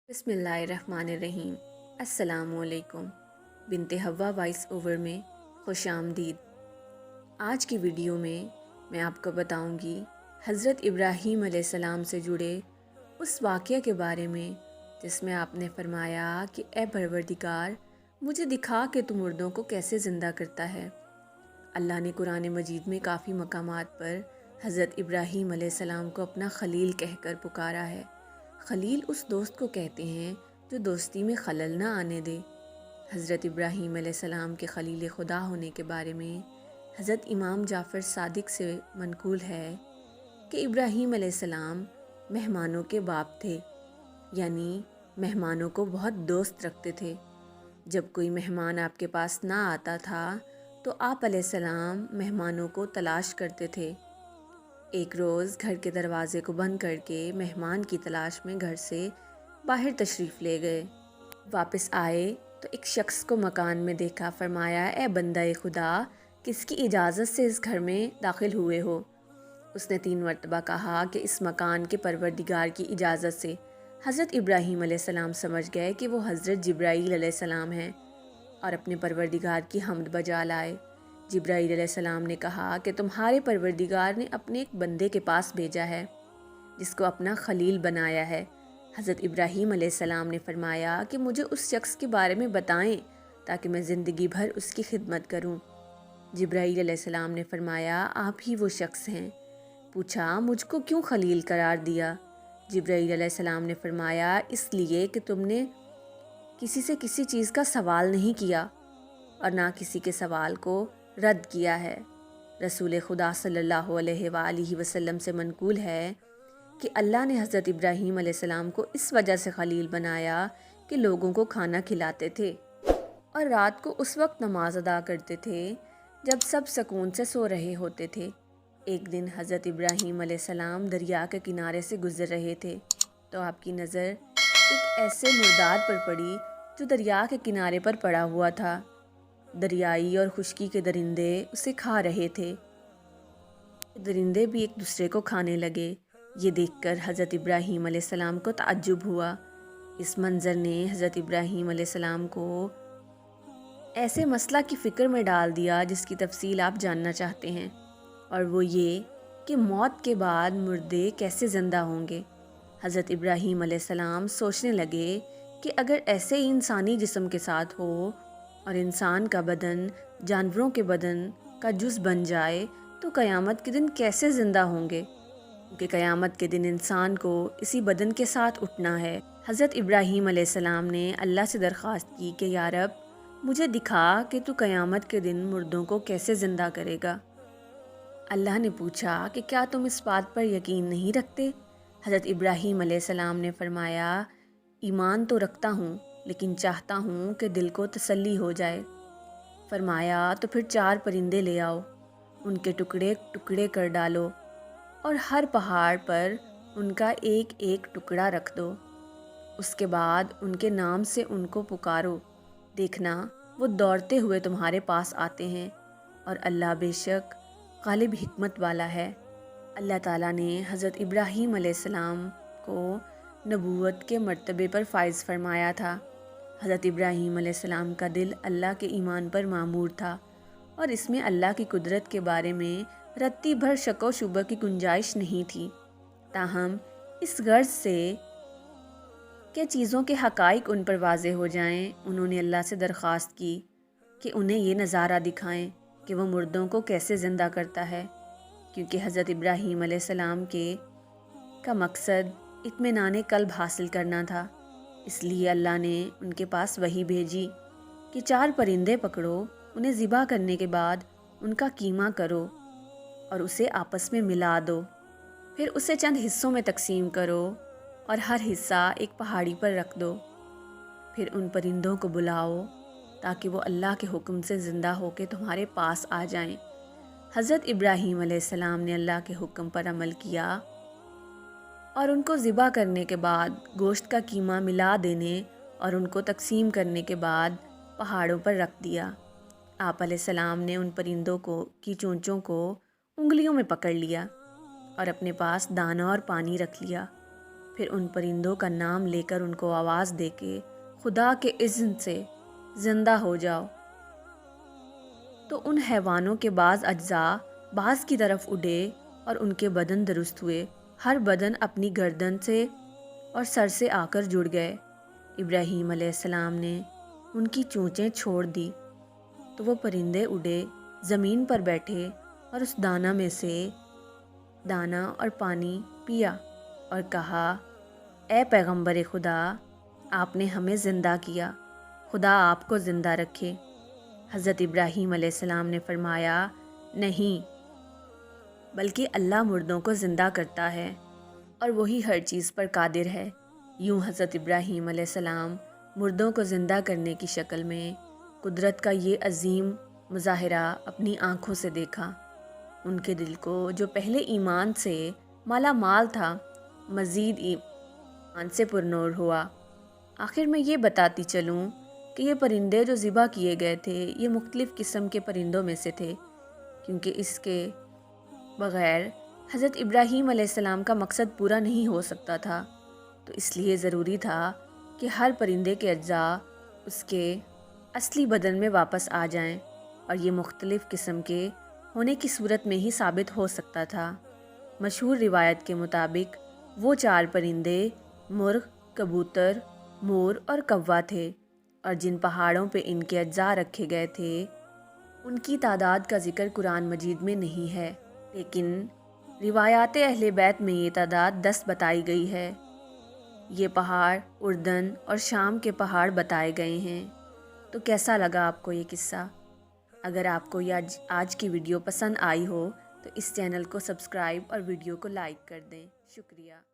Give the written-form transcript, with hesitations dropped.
بسم اللہ الرحمن الرحیم۔ السلام علیکم۔ بنت حوا وائس اوور میں خوش آمدید۔ آج کی ویڈیو میں آپ کو بتاؤں گی حضرت ابراہیم علیہ السلام سے جڑے اس واقعہ کے بارے میں جس میں آپ نے فرمایا کہ اے پروردگار مجھے دکھا کہ تو مردوں کو کیسے زندہ کرتا ہے۔ اللہ نے قرآن مجید میں کافی مقامات پر حضرت ابراہیم علیہ السلام کو اپنا خلیل کہہ کر پکارا ہے۔ خلیل اس دوست کو کہتے ہیں جو دوستی میں خلل نہ آنے دے۔ حضرت ابراہیم علیہ السلام کے خلیل خدا ہونے کے بارے میں حضرت امام جعفر صادق سے منقول ہے کہ ابراہیم علیہ السلام مہمانوں کے باپ تھے، یعنی مہمانوں کو بہت دوست رکھتے تھے۔ جب کوئی مہمان آپ کے پاس نہ آتا تھا تو آپ علیہ السلام مہمانوں کو تلاش کرتے تھے۔ ایک روز گھر کے دروازے کو بند کر کے مہمان کی تلاش میں گھر سے باہر تشریف لے گئے۔ واپس آئے تو ایک شخص کو مکان میں دیکھا، فرمایا اے بندہ خدا کس کی اجازت سے اس گھر میں داخل ہوئے ہو؟ اس نے 3 مرتبہ کہا کہ اس مکان کے پروردگار کی اجازت سے۔ حضرت ابراہیم علیہ السلام سمجھ گئے کہ وہ حضرت جبرائیل علیہ السلام ہیں اور اپنے پروردگار کی حمد بجا لائے۔ جبرائیل علیہ السلام نے کہا کہ تمہارے پروردگار نے اپنے ایک بندے کے پاس بھیجا ہے جس کو اپنا خلیل بنایا ہے۔ حضرت ابراہیم علیہ السلام نے فرمایا کہ مجھے اس شخص کے بارے میں بتائیں تاکہ میں زندگی بھر اس کی خدمت کروں۔ جبرائیل علیہ السلام نے فرمایا آپ ہی وہ شخص ہیں۔ پوچھا مجھ کو کیوں خلیل قرار دیا؟ جبرائیل علیہ السلام نے فرمایا اس لیے کہ تم نے کسی سے کسی چیز کا سوال نہیں کیا اور نہ کسی کے سوال کو رد کیا ہے۔ رسول خدا صلی اللہ علیہ وآلہ وسلم سے منقول ہے کہ اللہ نے حضرت ابراہیم علیہ السلام کو اس وجہ سے خلیل بنایا کہ لوگوں کو کھانا کھلاتے تھے اور رات کو اس وقت نماز ادا کرتے تھے جب سب سکون سے سو رہے ہوتے تھے۔ ایک دن حضرت ابراہیم علیہ السلام دریا کے کنارے سے گزر رہے تھے تو آپ کی نظر ایک ایسے مردار پر پڑی جو دریا کے کنارے پر پڑا ہوا تھا۔ دریائی اور خشکی کے درندے اسے کھا رہے تھے۔ درندے بھی ایک دوسرے کو کھانے لگے۔ یہ دیکھ کر حضرت ابراہیم علیہ السلام کو تعجب ہوا۔ اس منظر نے حضرت ابراہیم علیہ السلام کو ایسے مسئلہ کی فکر میں ڈال دیا جس کی تفصیل آپ جاننا چاہتے ہیں، اور وہ یہ کہ موت کے بعد مردے کیسے زندہ ہوں گے۔ حضرت ابراہیم علیہ السلام سوچنے لگے کہ اگر ایسے ہی انسانی جسم کے ساتھ ہو اور انسان کا بدن جانوروں کے بدن کا جز بن جائے تو قیامت کے دن کیسے زندہ ہوں گے، کیونکہ قیامت کے دن انسان کو اسی بدن کے ساتھ اٹھنا ہے۔ حضرت ابراہیم علیہ السلام نے اللہ سے درخواست کی کہ یا رب مجھے دکھا کہ تو قیامت کے دن مردوں کو کیسے زندہ کرے گا۔ اللہ نے پوچھا کہ کیا تم اس بات پر یقین نہیں رکھتے؟ حضرت ابراہیم علیہ السلام نے فرمایا ایمان تو رکھتا ہوں لیکن چاہتا ہوں کہ دل کو تسلی ہو جائے۔ فرمایا تو پھر 4 پرندے لے آؤ، ان کے ٹکڑے ٹکڑے کر ڈالو اور ہر پہاڑ پر ان کا ایک ایک ٹکڑا رکھ دو۔ اس کے بعد ان کے نام سے ان کو پکارو، دیکھنا وہ دوڑتے ہوئے تمہارے پاس آتے ہیں، اور اللہ بے شک غالب حکمت والا ہے۔ اللہ تعالیٰ نے حضرت ابراہیم علیہ السلام کو نبوت کے مرتبے پر فائز فرمایا تھا۔ حضرت ابراہیم علیہ السلام کا دل اللہ کے ایمان پر معمور تھا اور اس میں اللہ کی قدرت کے بارے میں رتی بھر شک و شبہ کی گنجائش نہیں تھی۔ تاہم اس غرض سے کہ چیزوں کے حقائق ان پر واضح ہو جائیں، انہوں نے اللہ سے درخواست کی کہ انہیں یہ نظارہ دکھائیں کہ وہ مردوں کو کیسے زندہ کرتا ہے، کیونکہ حضرت ابراہیم علیہ السلام کا مقصد اطمینان قلب حاصل کرنا تھا۔ اس لیے اللہ نے ان کے پاس وحی بھیجی کہ 4 پرندے پکڑو، انہیں ذبح کرنے کے بعد ان کا قیمہ کرو اور اسے آپس میں ملا دو، پھر اسے چند حصوں میں تقسیم کرو اور ہر حصہ ایک پہاڑی پر رکھ دو۔ پھر ان پرندوں کو بلاؤ تاکہ وہ اللہ کے حکم سے زندہ ہو کے تمہارے پاس آ جائیں۔ حضرت ابراہیم علیہ السلام نے اللہ کے حکم پر عمل کیا اور ان کو ذبح کرنے کے بعد گوشت کا قیمہ ملا دینے اور ان کو تقسیم کرنے کے بعد پہاڑوں پر رکھ دیا۔ آپ علیہ السلام نے ان پرندوں کی چونچوں کو انگلیوں میں پکڑ لیا اور اپنے پاس دانہ اور پانی رکھ لیا۔ پھر ان پرندوں کا نام لے کر ان کو آواز دے کے خدا کے اذن سے زندہ ہو جاؤ۔ تو ان حیوانوں کے بعض اجزاء بعض کی طرف اڑے اور ان کے بدن درست ہوئے، ہر بدن اپنی گردن سے اور سر سے آ کر جڑ گئے۔ ابراہیم علیہ السلام نے ان کی چونچیں چھوڑ دی تو وہ پرندے اڑے، زمین پر بیٹھے اور اس دانہ میں سے دانہ اور پانی پیا اور کہا، اے پیغمبر خدا، آپ نے ہمیں زندہ کیا، خدا آپ کو زندہ رکھے۔ حضرت ابراہیم علیہ السلام نے فرمایا، نہیں، بلکہ اللہ مردوں کو زندہ کرتا ہے اور وہی ہر چیز پر قادر ہے۔ یوں حضرت ابراہیم علیہ السلام مردوں کو زندہ کرنے کی شکل میں قدرت کا یہ عظیم مظاہرہ اپنی آنکھوں سے دیکھا۔ ان کے دل کو جو پہلے ایمان سے مالا مال تھا، مزید ایمان سے پرنور ہوا۔ آخر میں یہ بتاتی چلوں کہ یہ پرندے جو ذبح کیے گئے تھے یہ مختلف قسم کے پرندوں میں سے تھے، کیونکہ اس کے بغیر حضرت ابراہیم علیہ السلام کا مقصد پورا نہیں ہو سکتا تھا، تو اس لیے ضروری تھا کہ ہر پرندے کے اجزاء اس کے اصلی بدن میں واپس آ جائیں، اور یہ مختلف قسم کے ہونے کی صورت میں ہی ثابت ہو سکتا تھا۔ مشہور روایت کے مطابق وہ 4 پرندے مرغ، کبوتر، مور اور کوا تھے، اور جن پہاڑوں پہ ان کے اجزاء رکھے گئے تھے ان کی تعداد کا ذکر قرآن مجید میں نہیں ہے، لیکن روایات اہل بیت میں یہ تعداد 10 بتائی گئی ہے۔ یہ پہاڑ اردن اور شام کے پہاڑ بتائے گئے ہیں۔ تو کیسا لگا آپ کو یہ قصہ؟ اگر آپ کو یہ آج کی ویڈیو پسند آئی ہو تو اس چینل کو سبسکرائب اور ویڈیو کو لائک کر دیں۔ شکریہ۔